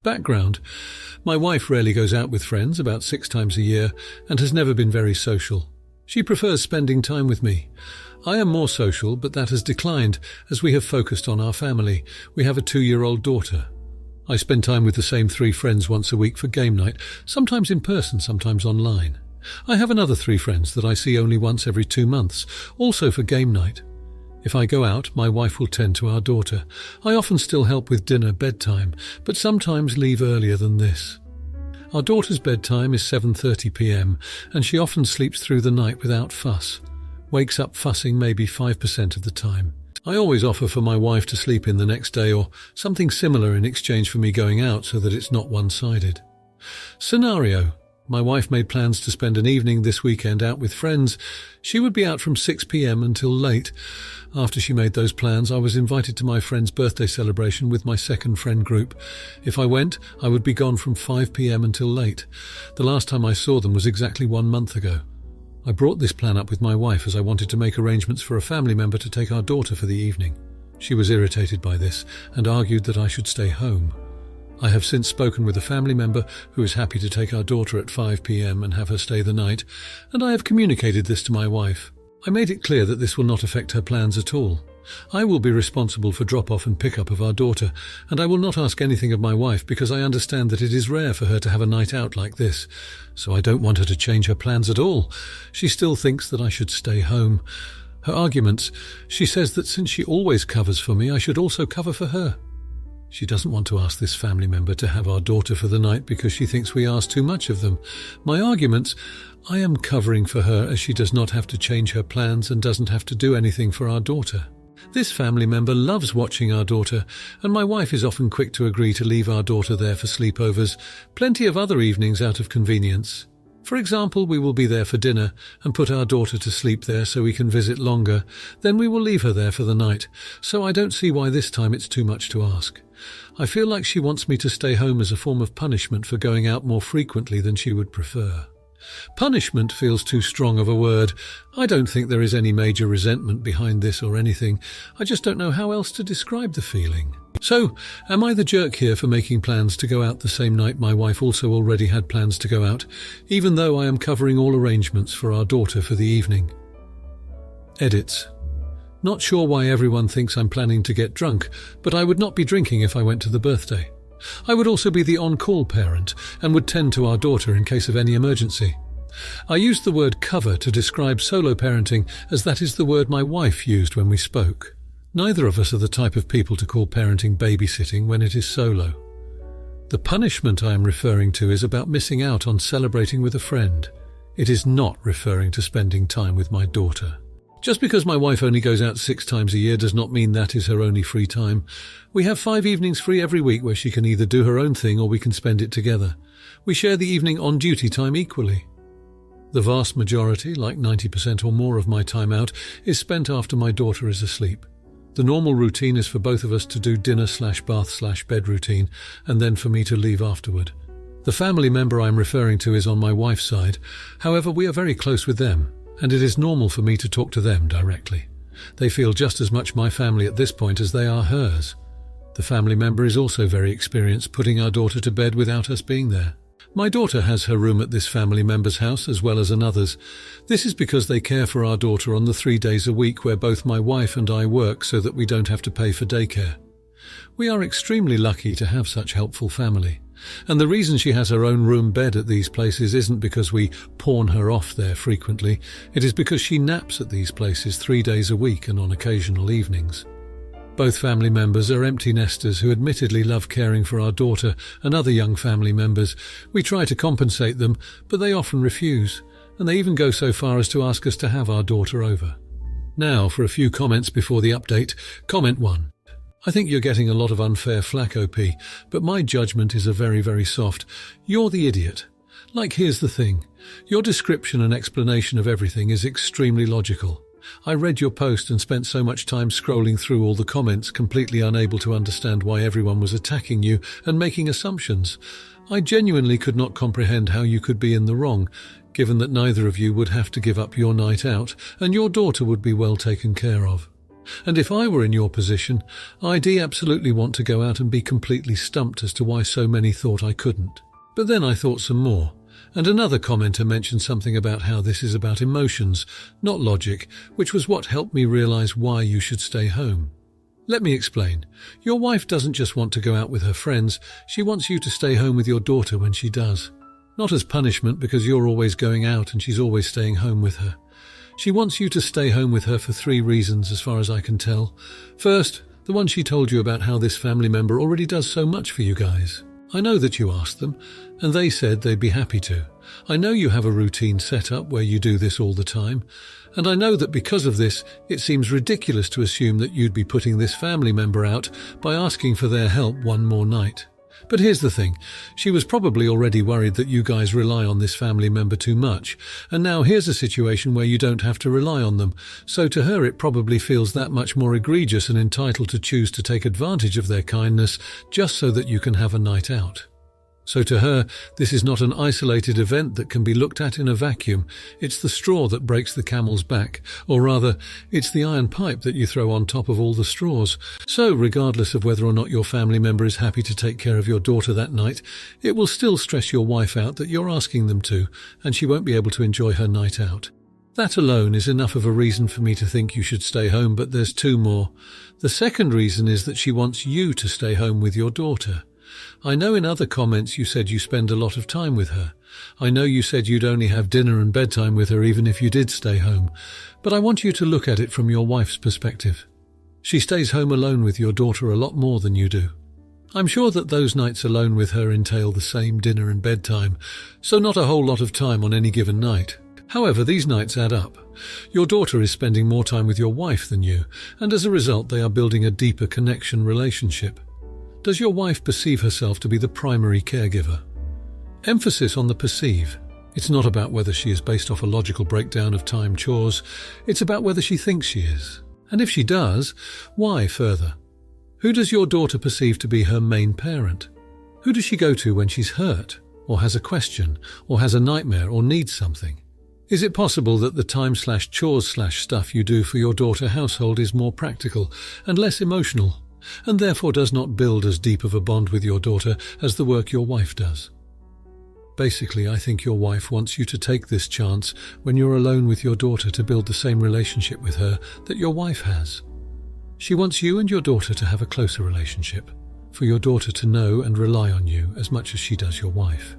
Background: my wife rarely goes out with friends, about 6 times a year, and has never been very social. She prefers spending time with me. I am more social, but that has declined as we have focused on our family. We have a 2-year-old daughter. I spend time with the same 3 friends once a week for game night, sometimes in person, sometimes online. I have another 3 friends that I see only once every 2 months, also for game night. If I go out, my wife will tend to our daughter. I often still help with dinner, bedtime, but sometimes leave earlier than this. Our daughter's bedtime is 7:30 p.m, and she often sleeps through the night without fuss. Wakes up fussing maybe 5% of the time. I always offer for my wife to sleep in the next day or something similar in exchange for me going out so that it's not one-sided. Scenario: my wife made plans to spend an evening this weekend out with friends. She would be out from 6 p.m. until late. After she made those plans, I was invited to my friend's birthday celebration with my second friend group. If I went, I would be gone from 5 p.m. until late. The last time I saw them was exactly 1 month ago. I brought this plan up with my wife as I wanted to make arrangements for a family member to take our daughter for the evening. She was irritated by this and argued that I should stay home. I have since spoken with a family member who is happy to take our daughter at 5 p.m. and have her stay the night, and I have communicated this to my wife. I made it clear that this will not affect her plans at all. I will be responsible for drop-off and pick-up of our daughter, and I will not ask anything of my wife because I understand that it is rare for her to have a night out like this, so I don't want her to change her plans at all. She still thinks that I should stay home. Her arguments: she says that since she always covers for me, I should also cover for her. She doesn't want to ask this family member to have our daughter for the night because she thinks we ask too much of them. My arguments: I am covering for her as she does not have to change her plans and doesn't have to do anything for our daughter. This family member loves watching our daughter, and my wife is often quick to agree to leave our daughter there for sleepovers, plenty of other evenings out of convenience. For example, we will be there for dinner and put our daughter to sleep there so we can visit longer. Then we will leave her there for the night, so I don't see why this time it's too much to ask. I feel like she wants me to stay home as a form of punishment for going out more frequently than she would prefer. Punishment feels too strong of a word. I don't think there is any major resentment behind this or anything. I just don't know how else to describe the feeling. So, am I the jerk here for making plans to go out the same night my wife also already had plans to go out, even though I am covering all arrangements for our daughter for the evening? Edits. Not sure why everyone thinks I'm planning to get drunk, but I would not be drinking if I went to the birthday. I would also be the on-call parent and would tend to our daughter in case of any emergency. I used the word cover to describe solo parenting as that is the word my wife used when we spoke. Neither of us are the type of people to call parenting babysitting when it is solo. The punishment I am referring to is about missing out on celebrating with a friend. It is not referring to spending time with my daughter. Just because my wife only goes out 6 times a year does not mean that is her only free time. We have 5 evenings free every week where she can either do her own thing or we can spend it together. We share the evening on-duty time equally. The vast majority, like 90% or more of my time out, is spent after my daughter is asleep. The normal routine is for both of us to do dinner/bath/bed routine, and then for me to leave afterward. The family member I am referring to is on my wife's side. However, we are very close with them, and it is normal for me to talk to them directly. They feel just as much my family at this point as they are hers. The family member is also very experienced putting our daughter to bed without us being there. My daughter has her room at this family member's house as well as another's. This is because they care for our daughter on the 3 days a week where both my wife and I work so that we don't have to pay for daycare. We are extremely lucky to have such helpful family. And the reason she has her own room bed at these places isn't because we pawn her off there frequently. It is because she naps at these places 3 days a week and on occasional evenings. Both family members are empty nesters who admittedly love caring for our daughter and other young family members. We try to compensate them, but they often refuse, and they even go so far as to ask us to have our daughter over. Now for a few comments before the update. Comment 1. I think you're getting a lot of unfair flack, OP, but my judgment is a very, very soft. You're the idiot. Like, here's the thing. Your description and explanation of everything is extremely logical. I read your post and spent so much time scrolling through all the comments, completely unable to understand why everyone was attacking you and making assumptions. I genuinely could not comprehend how you could be in the wrong, given that neither of you would have to give up your night out and your daughter would be well taken care of. And if I were in your position, I'd absolutely want to go out and be completely stumped as to why so many thought I couldn't. But then I thought some more, and another commenter mentioned something about how this is about emotions, not logic, which was what helped me realize why you should stay home. Let me explain. Your wife doesn't just want to go out with her friends, she wants you to stay home with your daughter when she does. Not as punishment because you're always going out and she's always staying home with her. She wants you to stay home with her for 3 reasons as far as I can tell. First, the one she told you about how this family member already does so much for you guys. I know that you asked them, and they said they'd be happy to. I know you have a routine set up where you do this all the time, and I know that because of this, it seems ridiculous to assume that you'd be putting this family member out by asking for their help one more night. But here's the thing, she was probably already worried that you guys rely on this family member too much, and now here's a situation where you don't have to rely on them, so to her it probably feels that much more egregious and entitled to choose to take advantage of their kindness just so that you can have a night out. So to her, this is not an isolated event that can be looked at in a vacuum. It's the straw that breaks the camel's back, or rather, it's the iron pipe that you throw on top of all the straws. So regardless of whether or not your family member is happy to take care of your daughter that night, it will still stress your wife out that you're asking them to, and she won't be able to enjoy her night out. That alone is enough of a reason for me to think you should stay home, but there's 2 more. The second reason is that she wants you to stay home with your daughter. I know in other comments you said you spend a lot of time with her. I know you said you'd only have dinner and bedtime with her even if you did stay home. But I want you to look at it from your wife's perspective. She stays home alone with your daughter a lot more than you do. I'm sure that those nights alone with her entail the same dinner and bedtime, so not a whole lot of time on any given night. However, these nights add up. Your daughter is spending more time with your wife than you, and as a result they are building a deeper connection relationship. Does your wife perceive herself to be the primary caregiver? Emphasis on the perceive. It's not about whether she is based off a logical breakdown of time chores, it's about whether she thinks she is. And if she does, why further? Who does your daughter perceive to be her main parent? Who does she go to when she's hurt, or has a question, or has a nightmare, or needs something? Is it possible that the time/chores/stuff you do for your daughter household is more practical and less emotional, and therefore does not build as deep of a bond with your daughter as the work your wife does? Basically, I think your wife wants you to take this chance when you're alone with your daughter to build the same relationship with her that your wife has. She wants you and your daughter to have a closer relationship, for your daughter to know and rely on you as much as she does your wife.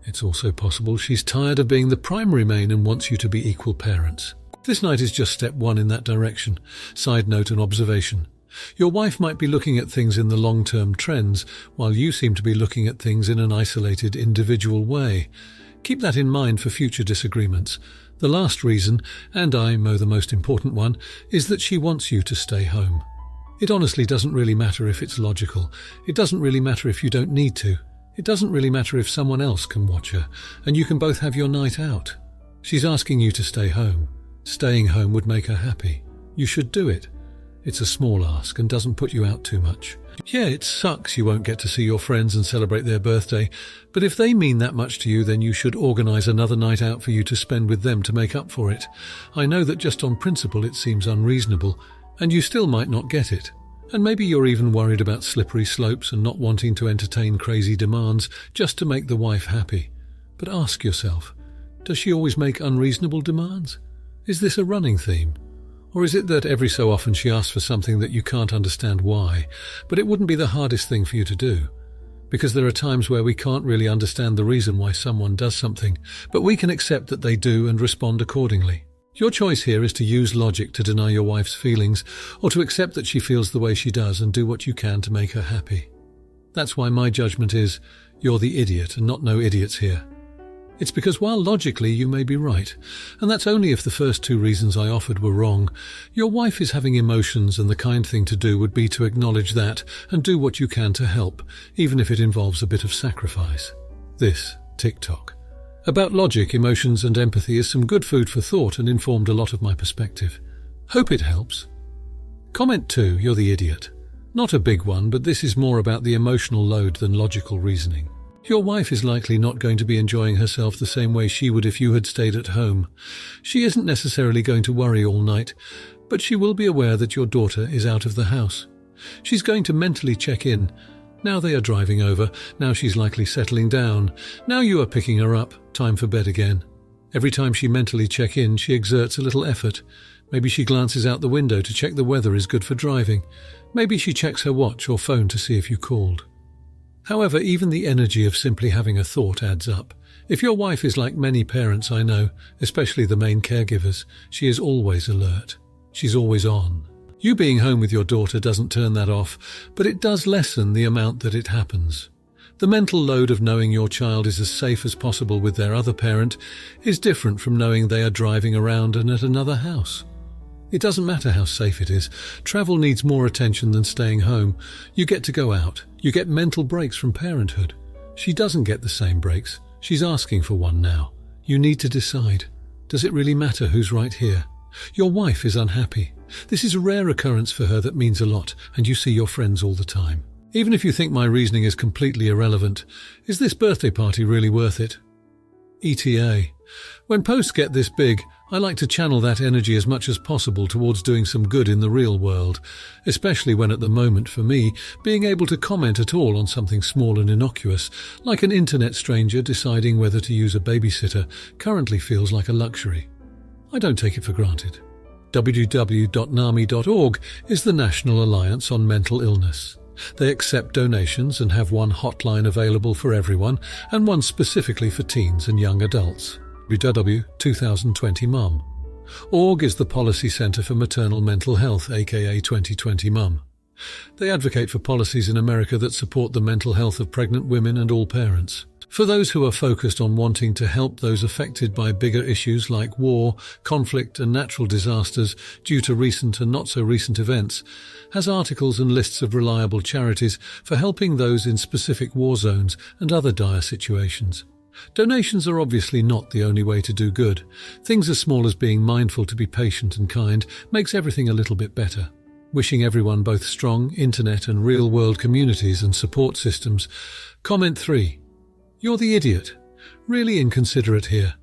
It's also possible she's tired of being the primary main and wants you to be equal parents. This night is just step 1 in that direction. Side note and observation. Your wife might be looking at things in the long-term trends, while you seem to be looking at things in an isolated, individual way. Keep that in mind for future disagreements. The last reason, and I know the most important one, is that she wants you to stay home. It honestly doesn't really matter if it's logical. It doesn't really matter if you don't need to. It doesn't really matter if someone else can watch her, and you can both have your night out. She's asking you to stay home. Staying home would make her happy. You should do it. It's a small ask and doesn't put you out too much. Yeah, it sucks you won't get to see your friends and celebrate their birthday, but if they mean that much to you, then you should organise another night out for you to spend with them to make up for it. I know that just on principle it seems unreasonable, and you still might not get it. And maybe you're even worried about slippery slopes and not wanting to entertain crazy demands just to make the wife happy. But ask yourself, does she always make unreasonable demands? Is this a running theme? Or is it that every so often she asks for something that you can't understand why, but it wouldn't be the hardest thing for you to do? Because there are times where we can't really understand the reason why someone does something, but we can accept that they do and respond accordingly. Your choice here is to use logic to deny your wife's feelings, or to accept that she feels the way she does and do what you can to make her happy. That's why my judgment is, you're the idiot and not no idiots here. It's because while logically you may be right, and that's only if the first 2 reasons I offered were wrong, your wife is having emotions and the kind thing to do would be to acknowledge that and do what you can to help, even if it involves a bit of sacrifice. This TikTok. About logic, emotions and empathy is some good food for thought and informed a lot of my perspective. Hope it helps. Comment 2, you're the idiot. Not a big one, but this is more about the emotional load than logical reasoning. Your wife is likely not going to be enjoying herself the same way she would if you had stayed at home. She isn't necessarily going to worry all night, But she will be aware that your daughter is out of the house. She's going to mentally check in. Now they are driving over, now she's likely settling down, now you are picking her up, time for bed again. Every time she mentally checks in, she exerts a little effort. Maybe she glances out the window to check the weather is good for driving. Maybe she checks her watch or phone to see if you called. However, even the energy of simply having a thought adds up. If your wife is like many parents I know, especially the main caregivers, she is always alert. She's always on. You being home with your daughter doesn't turn that off, but it does lessen the amount that it happens. The mental load of knowing your child is as safe as possible with their other parent is different from knowing they are driving around and at another house. It doesn't matter how safe it is. Travel needs more attention than staying home. You get to go out. You get mental breaks from parenthood. She doesn't get the same breaks. She's asking for one now. You need to decide. Does it really matter who's right here? Your wife is unhappy. This is a rare occurrence for her that means a lot, and you see your friends all the time. Even if you think my reasoning is completely irrelevant, is this birthday party really worth it? ETA. When posts get this big, I like to channel that energy as much as possible towards doing some good in the real world, especially when at the moment, for me, being able to comment at all on something small and innocuous, like an internet stranger deciding whether to use a babysitter, currently feels like a luxury. I don't take it for granted. www.nami.org is the National Alliance on Mental Illness. They accept donations and have one hotline available for everyone and one specifically for teens and young adults. www.2020mum. Org is the Policy Centre for Maternal Mental Health, aka 2020 Mum. They advocate for policies in America that support the mental health of pregnant women and all parents. For those who are focused on wanting to help those affected by bigger issues like war, conflict and natural disasters due to recent and not so recent events, has articles and lists of reliable charities for helping those in specific war zones and other dire situations. Donations are obviously not the only way to do good. Things as small as being mindful to be patient and kind makes everything a little bit better. Wishing everyone both strong internet and real-world communities and support systems. Comment 3. You're the idiot. Really inconsiderate here.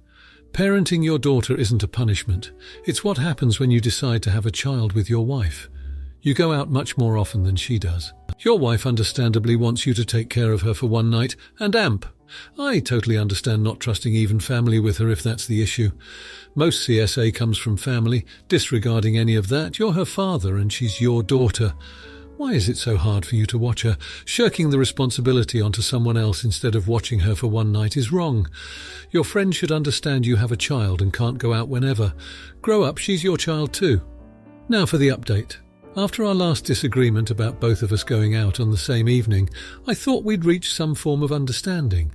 Parenting your daughter isn't a punishment. It's what happens when you decide to have a child with your wife. You go out much more often than she does. Your wife understandably wants you to take care of her for one night and amp. I totally understand not trusting even family with her if that's the issue. Most CSA comes from family. Disregarding any of that, you're her father and she's your daughter. Why is it so hard for you to watch her? Shirking the responsibility onto someone else instead of watching her for one night is wrong. Your friend should understand you have a child and can't go out whenever. Grow up, she's your child too. Now for the update. After our last disagreement about both of us going out on the same evening, I thought we'd reach some form of understanding.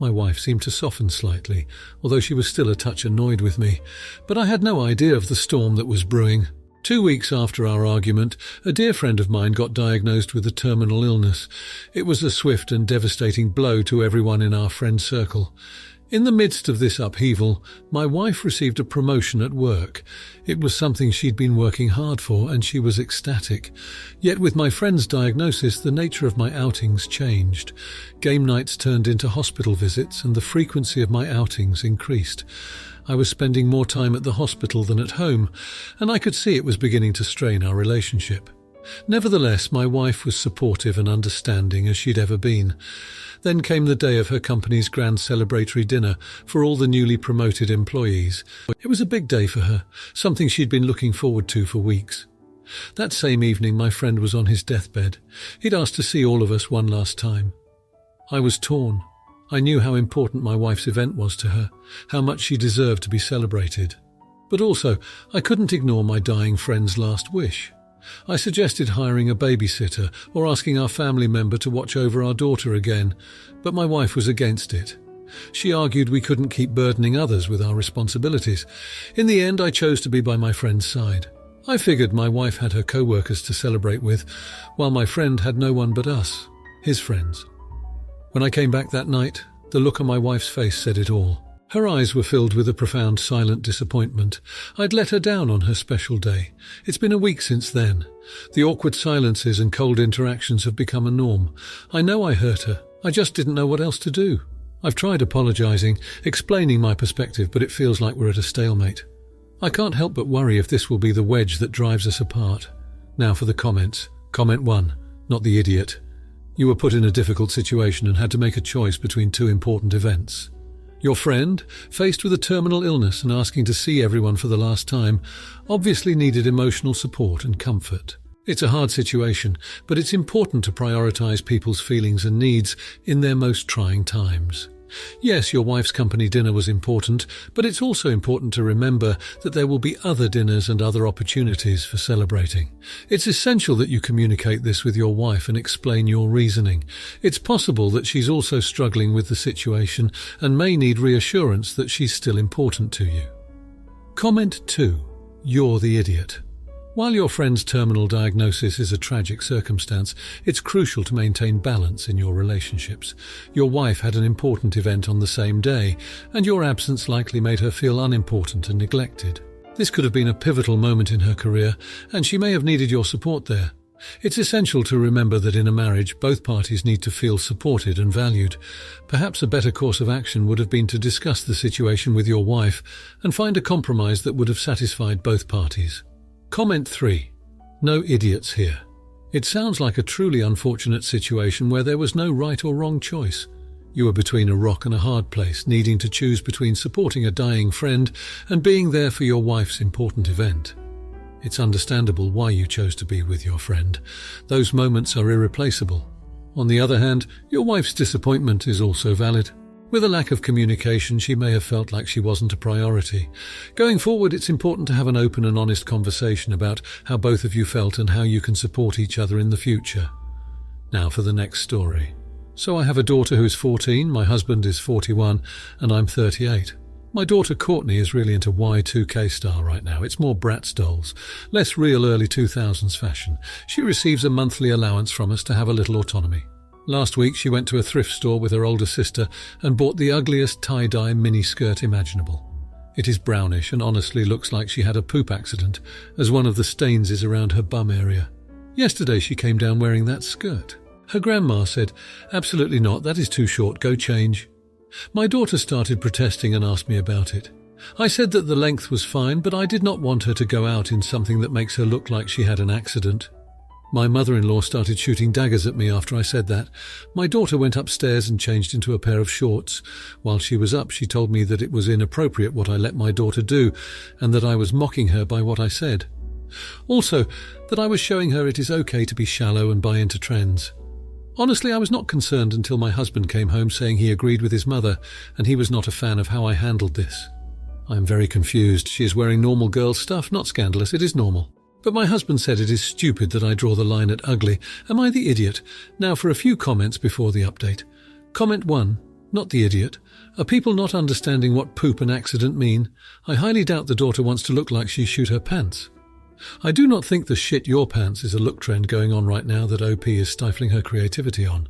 My wife seemed to soften slightly, although she was still a touch annoyed with me, but I had no idea of the storm that was brewing. 2 weeks after our argument, a dear friend of mine got diagnosed with a terminal illness. It was a swift and devastating blow to everyone in our friend circle. In the midst of this upheaval, my wife received a promotion at work. It was something she'd been working hard for, and she was ecstatic. Yet with my friend's diagnosis, the nature of my outings changed. Game nights turned into hospital visits, and the frequency of my outings increased. I was spending more time at the hospital than at home, and I could see it was beginning to strain our relationship. Nevertheless, my wife was supportive and understanding as she'd ever been. Then came the day of her company's grand celebratory dinner for all the newly promoted employees. It was a big day for her, something she'd been looking forward to for weeks. That same evening, my friend was on his deathbed. He'd asked to see all of us one last time. I was torn. I knew how important my wife's event was to her, how much she deserved to be celebrated. But also, I couldn't ignore my dying friend's last wish. I suggested hiring a babysitter or asking our family member to watch over our daughter again, but my wife was against it. She argued we couldn't keep burdening others with our responsibilities. In the end, I chose to be by my friend's side. I figured my wife had her co-workers to celebrate with, while my friend had no one but us, his friends. When I came back that night, the look on my wife's face said it all. Her eyes were filled with a profound silent disappointment. I'd let her down on her special day. It's been a week since then. The awkward silences and cold interactions have become a norm. I know I hurt her. I just didn't know what else to do. I've tried apologizing, explaining my perspective, but it feels like we're at a stalemate. I can't help but worry if this will be the wedge that drives us apart. Now for the comments. Comment 1. Not the idiot. You were put in a difficult situation and had to make a choice between two important events. Your friend, faced with a terminal illness and asking to see everyone for the last time, obviously needed emotional support and comfort. It's a hard situation, but it's important to prioritize people's feelings and needs in their most trying times. Yes, your wife's company dinner was important, but it's also important to remember that there will be other dinners and other opportunities for celebrating. It's essential that you communicate this with your wife and explain your reasoning. It's possible that she's also struggling with the situation and may need reassurance that she's still important to you. Comment 2. You're the idiot. While your friend's terminal diagnosis is a tragic circumstance, it's crucial to maintain balance in your relationships. Your wife had an important event on the same day, and your absence likely made her feel unimportant and neglected. This could have been a pivotal moment in her career, and she may have needed your support there. It's essential to remember that in a marriage, both parties need to feel supported and valued. Perhaps a better course of action would have been to discuss the situation with your wife and find a compromise that would have satisfied both parties. Comment 3. No idiots here. It sounds like a truly unfortunate situation where there was no right or wrong choice. You were between a rock and a hard place, needing to choose between supporting a dying friend and being there for your wife's important event. It's understandable why you chose to be with your friend. Those moments are irreplaceable. On the other hand, your wife's disappointment is also valid. With a lack of communication, she may have felt like she wasn't a priority. Going forward, it's important to have an open and honest conversation about how both of you felt and how you can support each other in the future. Now for the next story. So I have a daughter who's 14, my husband is 41, and I'm 38. My daughter Courtney is really into Y2K style right now. It's more Bratz dolls, less real early 2000s fashion. She receives a monthly allowance from us to have a little autonomy. Last week she went to a thrift store with her older sister and bought the ugliest tie-dye mini-skirt imaginable. It is brownish and honestly looks like she had a poop accident, as one of the stains is around her bum area. Yesterday she came down wearing that skirt. Her grandma said, "Absolutely not, that is too short, go change." My daughter started protesting and asked me about it. I said that the length was fine, but I did not want her to go out in something that makes her look like she had an accident. My mother-in-law started shooting daggers at me after I said that. My daughter went upstairs and changed into a pair of shorts. While she was up, she told me that it was inappropriate what I let my daughter do, and that I was mocking her by what I said. Also, that I was showing her it is okay to be shallow and buy into trends. Honestly, I was not concerned until my husband came home saying he agreed with his mother, and he was not a fan of how I handled this. I am very confused. She is wearing normal girl stuff, not scandalous, it is normal. But my husband said it is stupid that I draw the line at ugly. Am I the idiot? Now for a few comments before the update. Comment 1. Not the idiot. Are people not understanding what poop and accident mean? I highly doubt the daughter wants to look like she shoot her pants. I do not think the shit your pants is a look trend going on right now that OP is stifling her creativity on.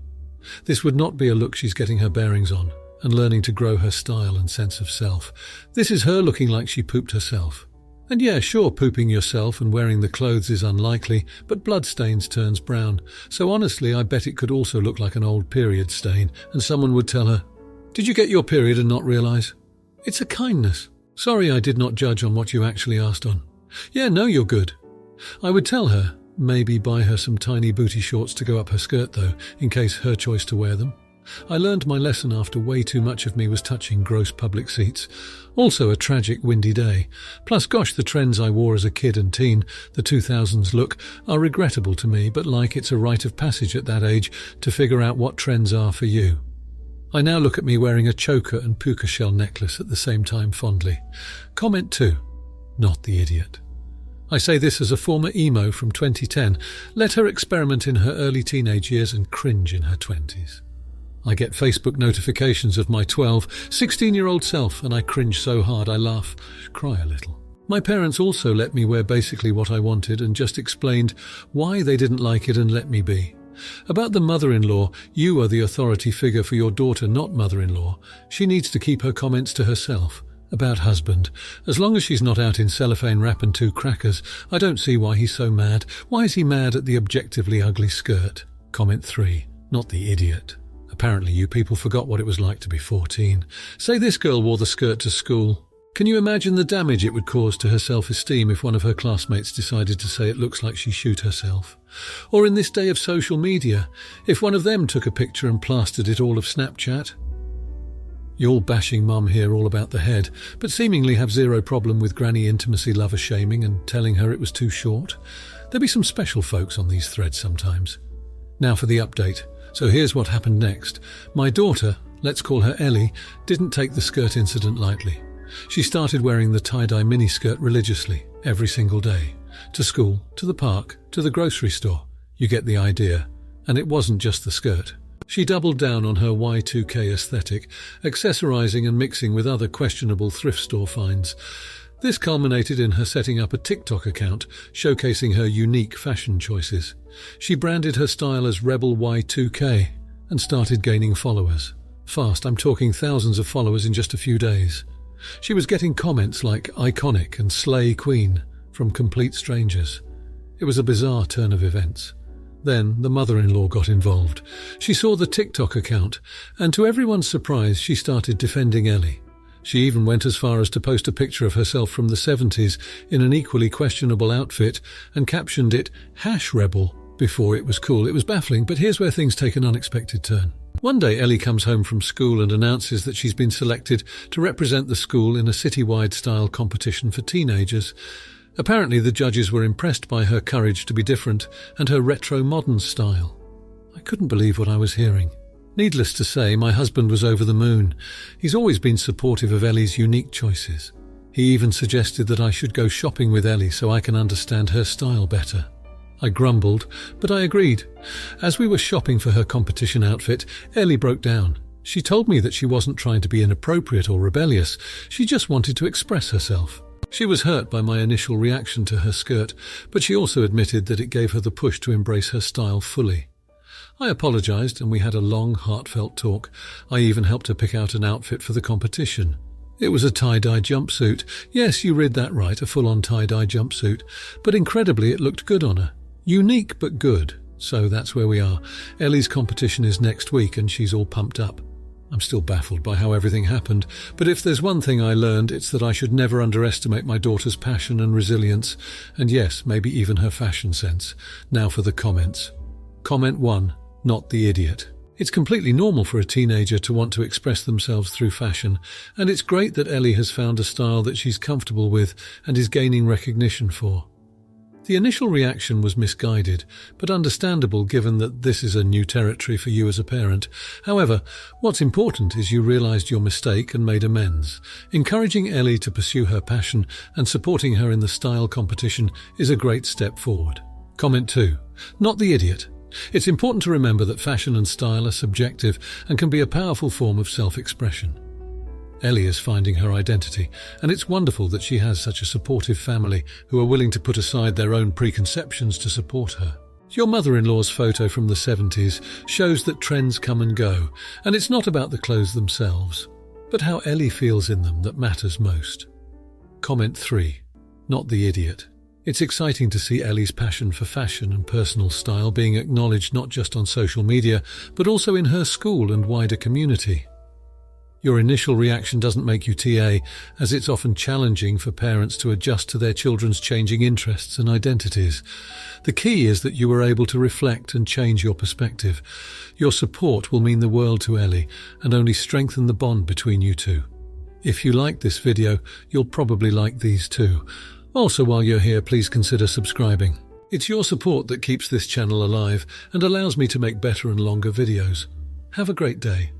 This would not be a look she's getting her bearings on and learning to grow her style and sense of self. This is her looking like she pooped herself. And yeah, sure, pooping yourself and wearing the clothes is unlikely, but bloodstains turns brown. So honestly, I bet it could also look like an old period stain, and someone would tell her, "Did you get your period and not realise?" It's a kindness. Sorry I did not judge on what you actually asked on. Yeah, no, you're good. I would tell her, maybe buy her some tiny booty shorts to go up her skirt though, in case her choice to wear them. I learned my lesson after way too much of me was touching gross public seats. Also a tragic windy day. Plus, gosh, the trends I wore as a kid and teen, the 2000s look, are regrettable to me, but like it's a rite of passage at that age to figure out what trends are for you. I now look at me wearing a choker and puka shell necklace at the same time fondly. Comment 2. Not the idiot. I say this as a former emo from 2010. Let her experiment in her early teenage years and cringe in her 20s. I get Facebook notifications of my 12, 16-year-old self, and I cringe so hard I laugh, cry a little. My parents also let me wear basically what I wanted and just explained why they didn't like it and let me be. About the mother-in-law, you are the authority figure for your daughter, not mother-in-law. She needs to keep her comments to herself. About husband, as long as she's not out in cellophane wrap and 2 crackers, I don't see why he's so mad. Why is he mad at the objectively ugly skirt? Comment 3. Not the idiot. Apparently you people forgot what it was like to be 14. Say this girl wore the skirt to school. Can you imagine the damage it would cause to her self-esteem if one of her classmates decided to say it looks like she shoot herself? Or in this day of social media, if one of them took a picture and plastered it all of Snapchat? You're bashing mum here all about the head, but seemingly have zero problem with granny intimacy lover shaming and telling her it was too short. There'll be some special folks on these threads sometimes. Now for the update. So here's what happened next. My daughter, let's call her Ellie, didn't take the skirt incident lightly. She started wearing the tie-dye miniskirt religiously, every single day. To school, to the park, to the grocery store. You get the idea. And it wasn't just the skirt. She doubled down on her Y2K aesthetic, accessorizing and mixing with other questionable thrift store finds. This culminated in her setting up a TikTok account, showcasing her unique fashion choices. She branded her style as Rebel Y2K and started gaining followers. Fast, I'm talking thousands of followers in just a few days. She was getting comments like iconic and slay queen from complete strangers. It was a bizarre turn of events. Then the mother-in-law got involved. She saw the TikTok account, and to everyone's surprise, she started defending Ellie. She even went as far as to post a picture of herself from the 70s in an equally questionable outfit and captioned it #Rebel before it was cool. It was baffling, but here's where things take an unexpected turn. One day, Ellie comes home from school and announces that she's been selected to represent the school in a citywide style competition for teenagers. Apparently, the judges were impressed by her courage to be different and her retro-modern style. I couldn't believe what I was hearing. Needless to say, my husband was over the moon. He's always been supportive of Ellie's unique choices. He even suggested that I should go shopping with Ellie so I can understand her style better. I grumbled, but I agreed. As we were shopping for her competition outfit, Ellie broke down. She told me that she wasn't trying to be inappropriate or rebellious. She just wanted to express herself. She was hurt by my initial reaction to her skirt, but she also admitted that it gave her the push to embrace her style fully. I apologized and we had a long, heartfelt talk. I even helped her pick out an outfit for the competition. It was a tie-dye jumpsuit. Yes, you read that right, a full-on tie-dye jumpsuit. But incredibly, it looked good on her. Unique but good. So that's where we are. Ellie's competition is next week and she's all pumped up. I'm still baffled by how everything happened, but if there's one thing I learned, it's that I should never underestimate my daughter's passion and resilience, and yes, maybe even her fashion sense. Now for the comments. Comment 1. Not the idiot. It's completely normal for a teenager to want to express themselves through fashion, and it's great that Ellie has found a style that she's comfortable with and is gaining recognition for. The initial reaction was misguided, but understandable given that this is a new territory for you as a parent. However, what's important is you realized your mistake and made amends. Encouraging Ellie to pursue her passion and supporting her in the style competition is a great step forward. Comment 2. Not the idiot. It's important to remember that fashion and style are subjective and can be a powerful form of self-expression. Ellie is finding her identity, and it's wonderful that she has such a supportive family who are willing to put aside their own preconceptions to support her. Your mother-in-law's photo from the 70s shows that trends come and go, and it's not about the clothes themselves, but how Ellie feels in them that matters most. Comment 3. Not the idiot. It's exciting to see Ellie's passion for fashion and personal style being acknowledged not just on social media, but also in her school and wider community. Your initial reaction doesn't make you TA, as it's often challenging for parents to adjust to their children's changing interests and identities. The key is that you were able to reflect and change your perspective. Your support will mean the world to Ellie and only strengthen the bond between you two. If you like this video, you'll probably like these too. Also, while you're here, please consider subscribing. It's your support that keeps this channel alive and allows me to make better and longer videos. Have a great day.